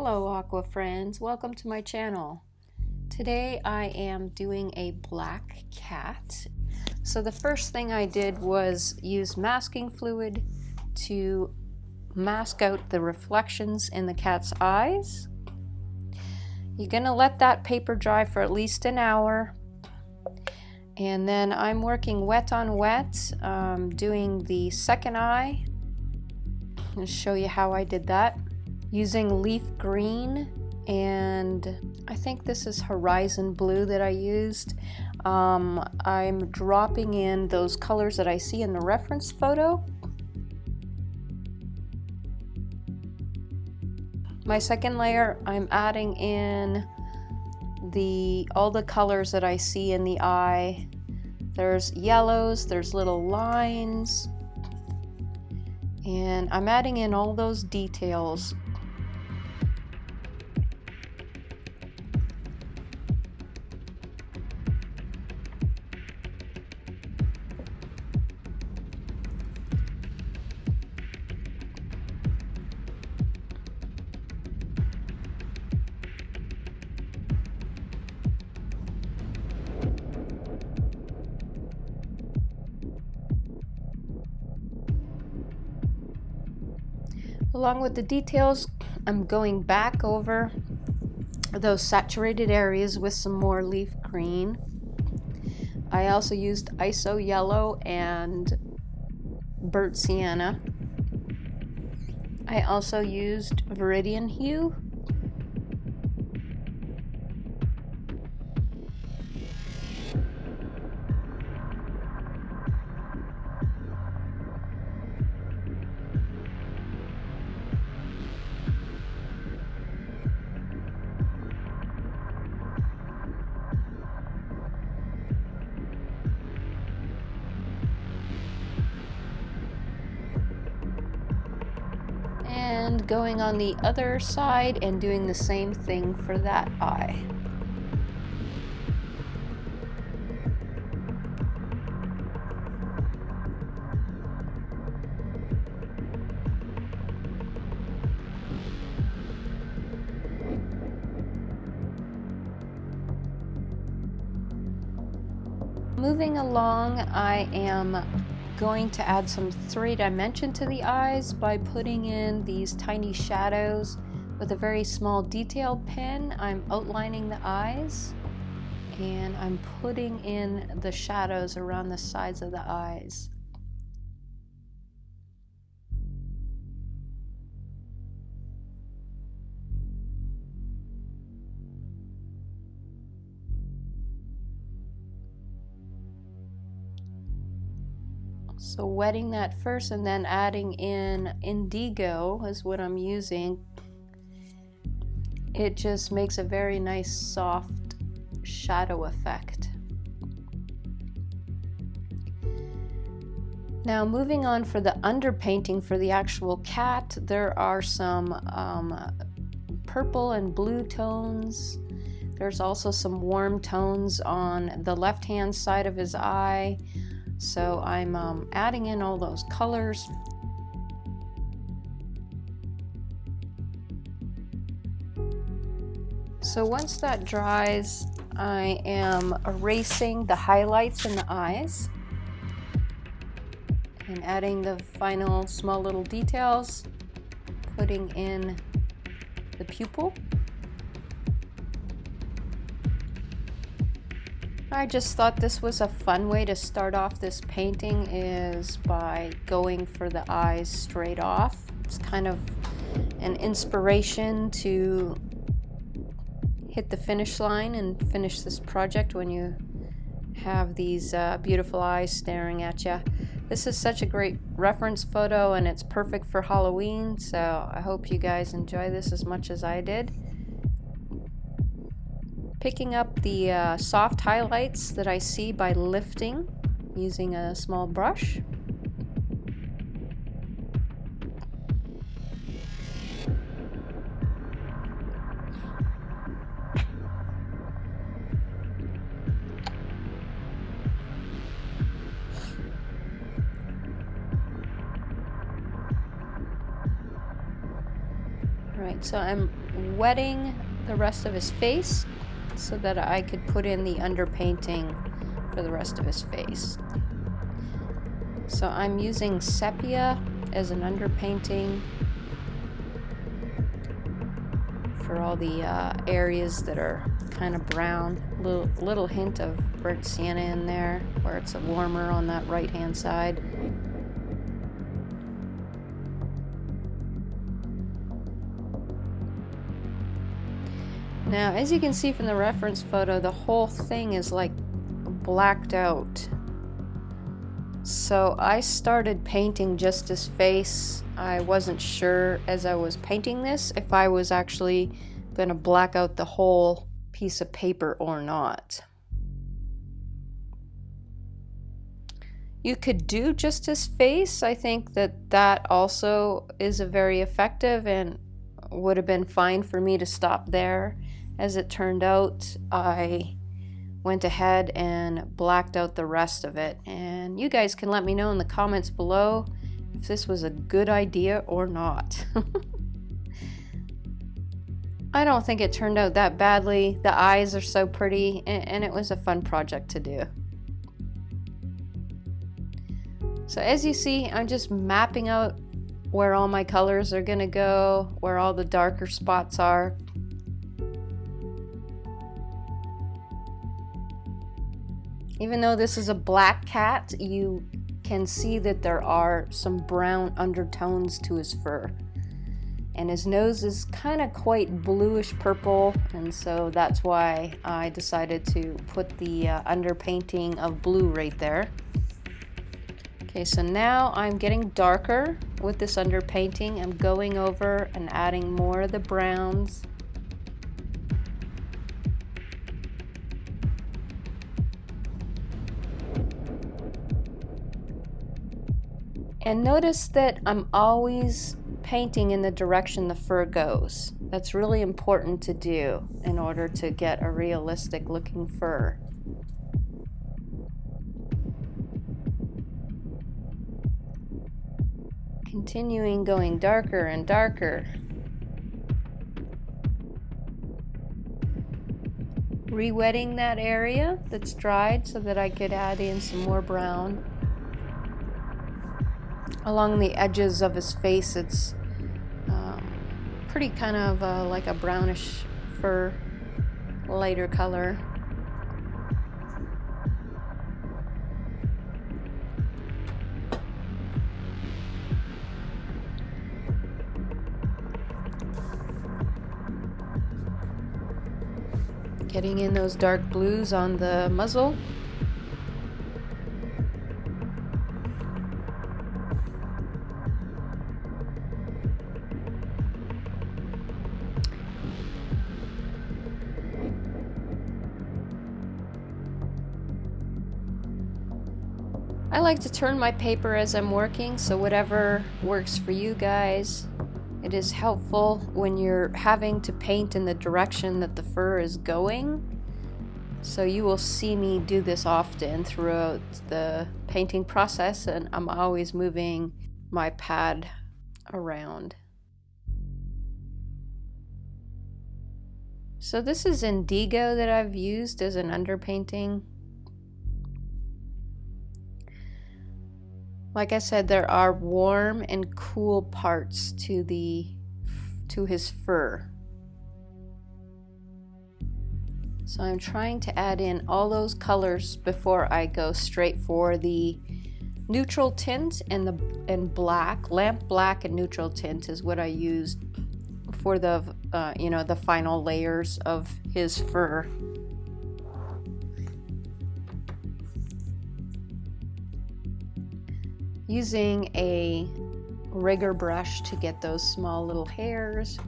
Hello Aqua friends, welcome to my channel. Today I am doing a black cat. So the first thing I did was use masking fluid to mask out the reflections in the cat's eyes. You're gonna let that paper dry for at least an hour. And then I'm working wet on wet, doing the second eye. I'll show you how I did that. Using leaf green, and I think this is horizon blue that I used. I'm dropping in those colors that I see in the reference photo. My second layer, I'm adding in all the colors that I see in the eye. There's yellows, there's little lines, and I'm adding in all those details. Along with the details, I'm going back over those saturated areas with some more leaf green. I also used iso yellow and burnt sienna. I also used viridian hue. And going on the other side and doing the same thing for that eye. Moving along, I am going to add some 3-dimension to the eyes by putting in these tiny shadows with a very small detail pen. I'm outlining the eyes and I'm putting in the shadows around the sides of the eyes. So wetting that first and then adding in indigo is what I'm using. It just makes a very nice soft shadow effect. Now moving on for the underpainting for the actual cat, there are some purple and blue tones. There's also some warm tones on the left-hand side of his eye. So I'm adding in all those colors. So once that dries, I am erasing the highlights in the eyes and adding the final small little details, putting in the pupil. I just thought this was a fun way to start off this painting, is by going for the eyes straight off. It's kind of an inspiration to hit the finish line and finish this project when you have these beautiful eyes staring at you. This is such a great reference photo and it's perfect for Halloween, so I hope you guys enjoy this as much as I did. Picking up the soft highlights that I see by lifting using a small brush. Alright, so I'm wetting the rest of his face so that I could put in the underpainting for the rest of his face. So I'm using sepia as an underpainting for all the areas that are kind of brown. Little hint of burnt sienna in there where it's warmer on that right hand side. Now, as you can see from the reference photo, the whole thing is like blacked out. So I started painting just his face. I wasn't sure as I was painting this if I was actually going to black out the whole piece of paper or not. You could do just his face. I think that also is a very effective and would have been fine for me to stop there. As it turned out, I went ahead and blacked out the rest of it, and you guys can let me know in the comments below if this was a good idea or not. I don't think it turned out that badly. The eyes are so pretty, and it was a fun project to do. So as you see, I'm just mapping out where all my colors are gonna go, where all the darker spots are. Even though this is a black cat, you can see that there are some brown undertones to his fur. And his nose is kind of quite bluish purple, and so that's why I decided to put the underpainting of blue right there. Okay, so now I'm getting darker with this underpainting. I'm going over and adding more of the browns. And notice that I'm always painting in the direction the fur goes. That's really important to do in order to get a realistic looking fur. Continuing going darker and darker. Re-wetting that area that's dried so that I could add in some more brown. Along the edges of his face, it's pretty kind of like a brownish fur, lighter color. Getting in those dark blues on the muzzle. I like to turn my paper as I'm working, so whatever works for you guys. It is helpful when you're having to paint in the direction that the fur is going. So you will see me do this often throughout the painting process, and I'm always moving my pad around. So this is indigo that I've used as an underpainting. Like I said, there are warm and cool parts to his fur. So I'm trying to add in all those colors before I go straight for the neutral tint and black. Lamp black and neutral tint is what I used for the the final layers of his fur. Using a rigger brush to get those small little hairs.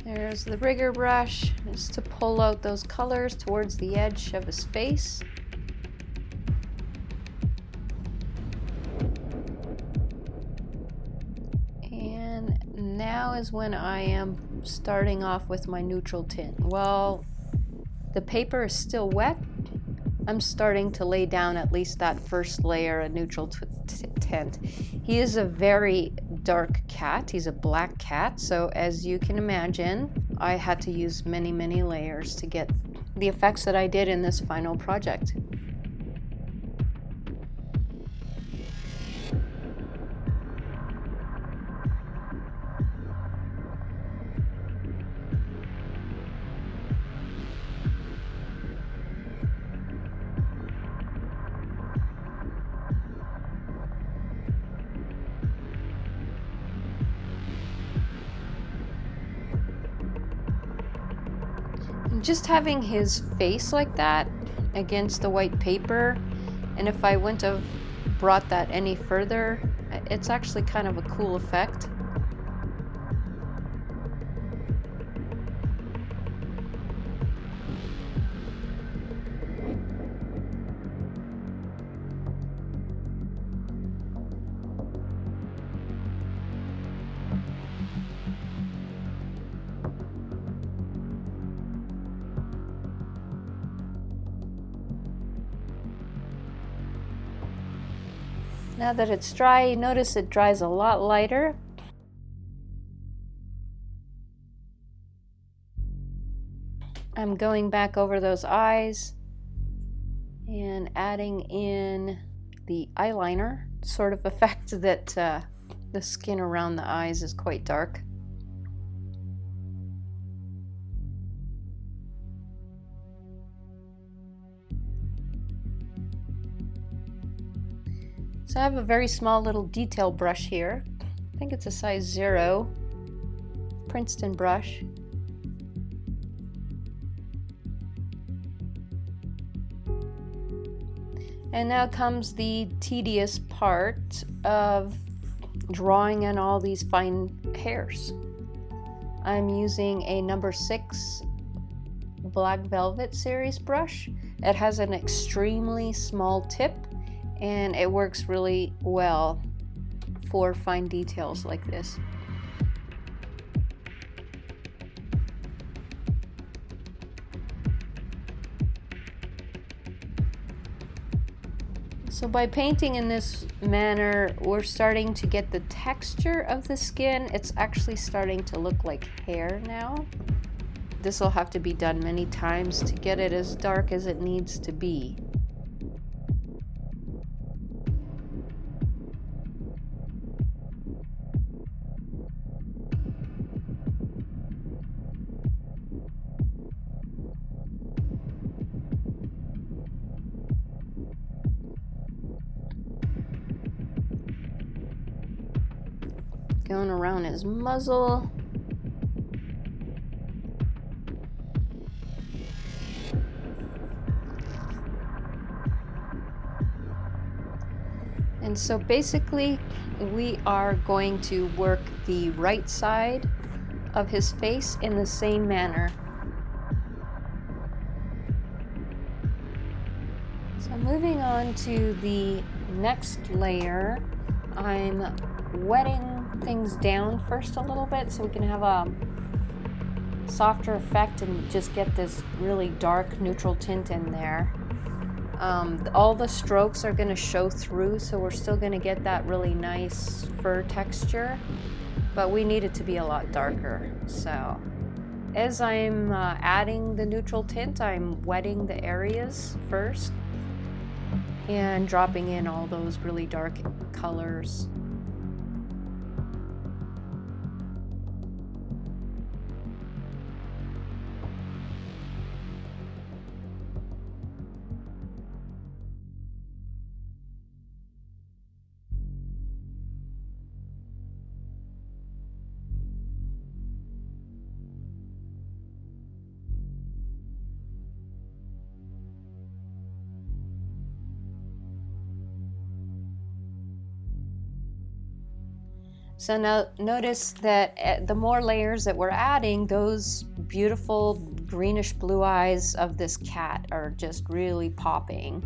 There's the rigger brush, just to pull out those colors towards the edge of his face. is when I am starting off with my neutral tint. Well, the paper is still wet. I'm starting to lay down at least that first layer of neutral tint. He is a very dark cat. He's a black cat, so as you can imagine, I had to use many, many layers to get the effects that I did in this final project. Just having his face like that against the white paper, and if I wouldn't have brought that any further, it's actually kind of a cool effect. Now that it's dry, you notice it dries a lot lighter. I'm going back over those eyes and adding in the eyeliner sort of effect that the skin around the eyes is quite dark. So I have a very small little detail brush here. I think it's a size 0 Princeton brush. And now comes the tedious part of drawing in all these fine hairs. I'm using a number 6 Black Velvet series brush. It has an extremely small tip, and it works really well for fine details like this. So by painting in this manner, we're starting to get the texture of the skin. It's actually starting to look like hair now. This will have to be done many times to get it as dark as it needs to be. Going around his muzzle. And so basically we are going to work the right side of his face in the same manner. So moving on to the next layer, I'm wetting things down first a little bit so we can have a softer effect and just get this really dark neutral tint in there. All the strokes are going to show through, so we're still going to get that really nice fur texture, but we need it to be a lot darker. So as I'm adding the neutral tint, I'm wetting the areas first and dropping in all those really dark colors. So now notice that the more layers that we're adding, those beautiful greenish blue eyes of this cat are just really popping.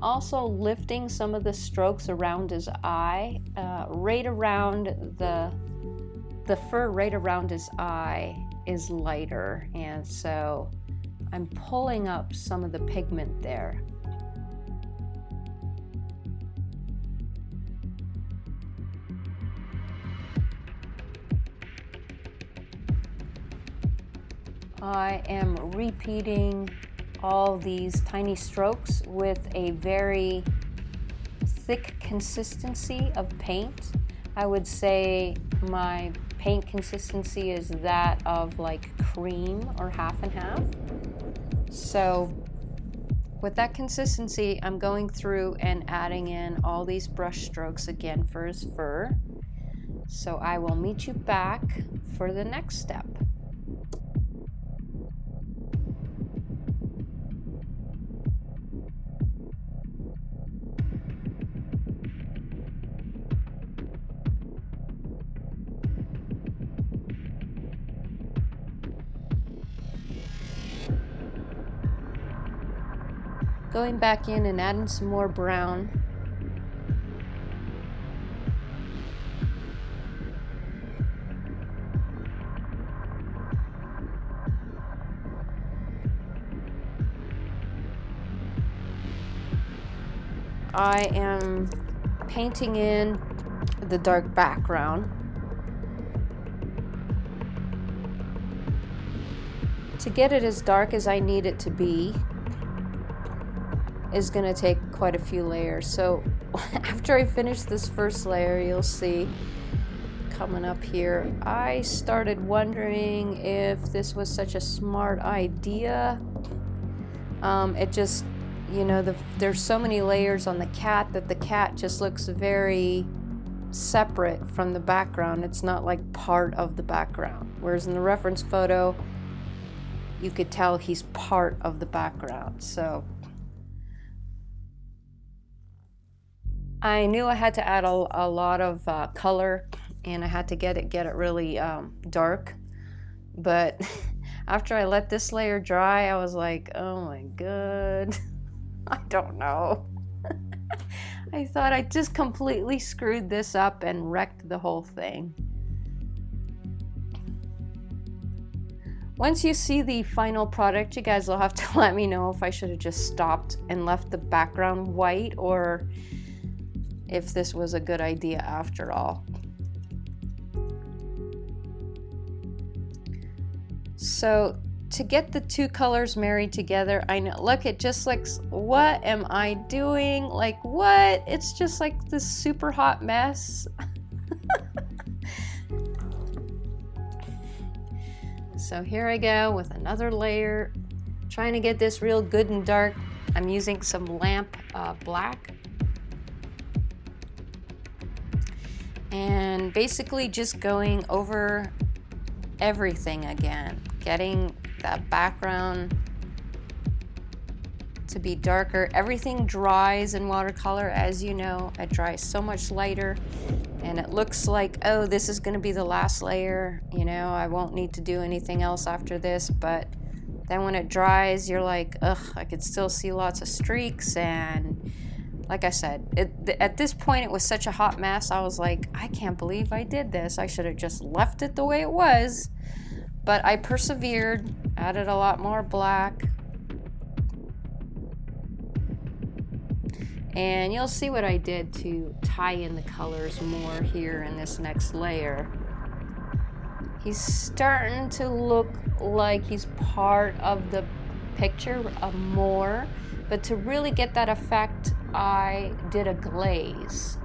also lifting some of the strokes around his eye, right around the fur right around his eye is lighter, and so I'm pulling up some of the pigment there. I am repeating all these tiny strokes with a very thick consistency of paint. I would say my paint consistency is that of like cream or half and half. So with that consistency, I'm going through and adding in all these brush strokes again for his fur. So I will meet you back for the next step. Going back in and adding some more brown. I am painting in the dark background. To get it as dark as I need it to be is going to take quite a few layers. So after I finish this first layer, you'll see coming up here, I started wondering if this was such a smart idea. It just, you know, there's so many layers on the cat that the cat just looks very separate from the background. It's not like part of the background. Whereas in the reference photo, you could tell he's part of the background. So I knew I had to add a lot of color, and I had to get it really dark. But after I let this layer dry, I was like, oh my god, I don't know. I thought I just completely screwed this up and wrecked the whole thing. Once you see the final product, you guys will have to let me know if I should have just stopped and left the background white, or if this was a good idea after all. So to get the two colors married together, I know, look, it just looks, what am I doing? Like, what? It's just like this super hot mess. So here I go with another layer, trying to get this real good and dark. I'm using some lamp black. And basically just going over everything again, getting that background to be darker. Everything dries in watercolor, as you know. It dries so much lighter, and it looks like, oh, this is going to be the last layer, you know, I won't need to do anything else after this. But then when it dries, you're like, ugh, I could still see lots of streaks. And like I said, at this point it was such a hot mess. I was like, I can't believe I did this. I should have just left it the way it was. But I persevered, added a lot more black. And you'll see what I did to tie in the colors more here in this next layer. He's starting to look like he's part of the picture more. But to really get that effect, I did a glaze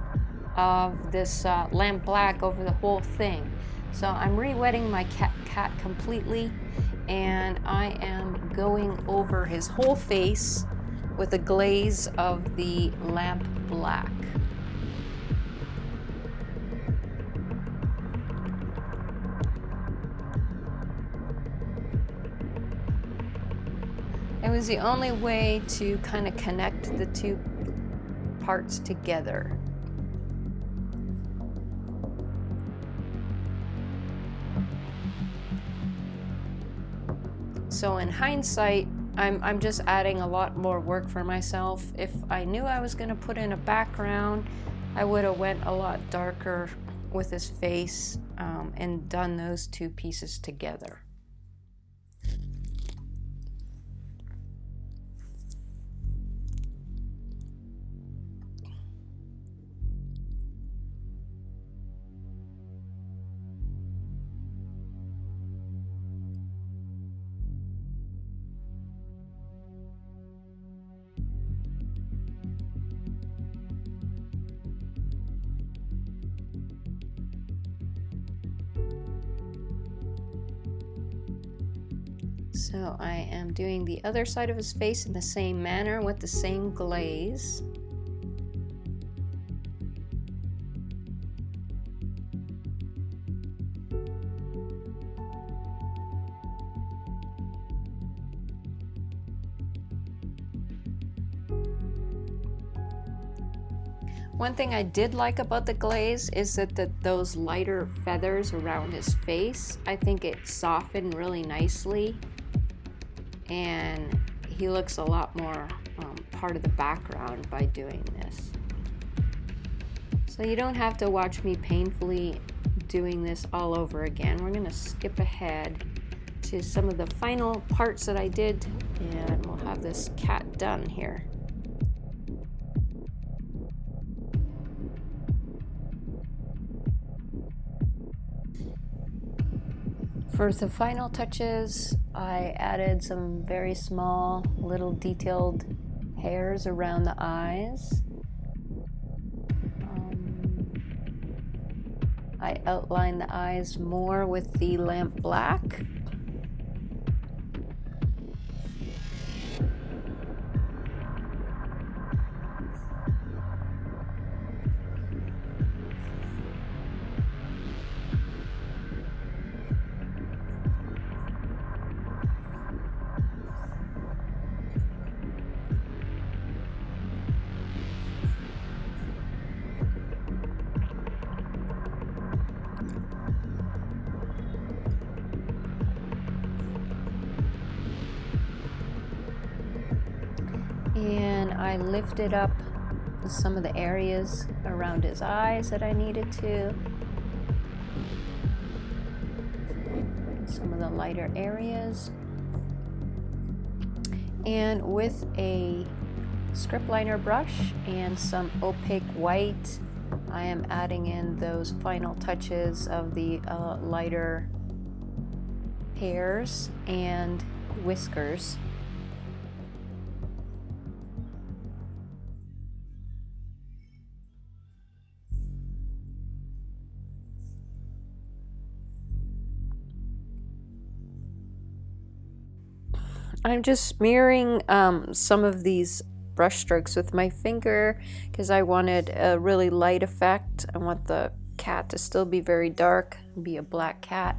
of this lamp black over the whole thing. So I'm re-wetting my cat completely, and I am going over his whole face with a glaze of the lamp black. It was the only way to kind of connect the two parts together. So in hindsight, I'm just adding a lot more work for myself. If I knew I was going to put in a background, I would have went a lot darker with his face and done those two pieces together. So I am doing the other side of his face in the same manner with the same glaze. One thing I did like about the glaze is that those lighter feathers around his face, I think it softened really nicely, and he looks a lot more part of the background by doing this. So you don't have to watch me painfully doing this all over again. We're going to skip ahead to some of the final parts that I did, and we'll have this cat done here. For the final touches, I added some very small little detailed hairs around the eyes. I outlined the eyes more with the lamp black. And I lifted up some of the areas around his eyes that I needed to. Some of the lighter areas. And with a script liner brush and some opaque white, I am adding in those final touches of the lighter hairs and whiskers. I'm just smearing some of these brush strokes with my finger because I wanted a really light effect. I want the cat to still be very dark, be a black cat.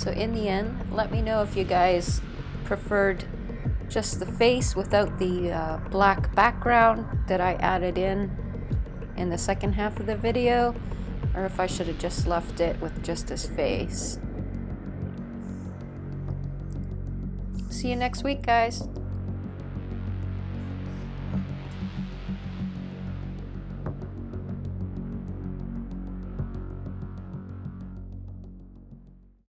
So in the end, let me know if you guys preferred just the face without the black background that I added in the second half of the video, or if I should have just left it with just his face. See you next week, guys.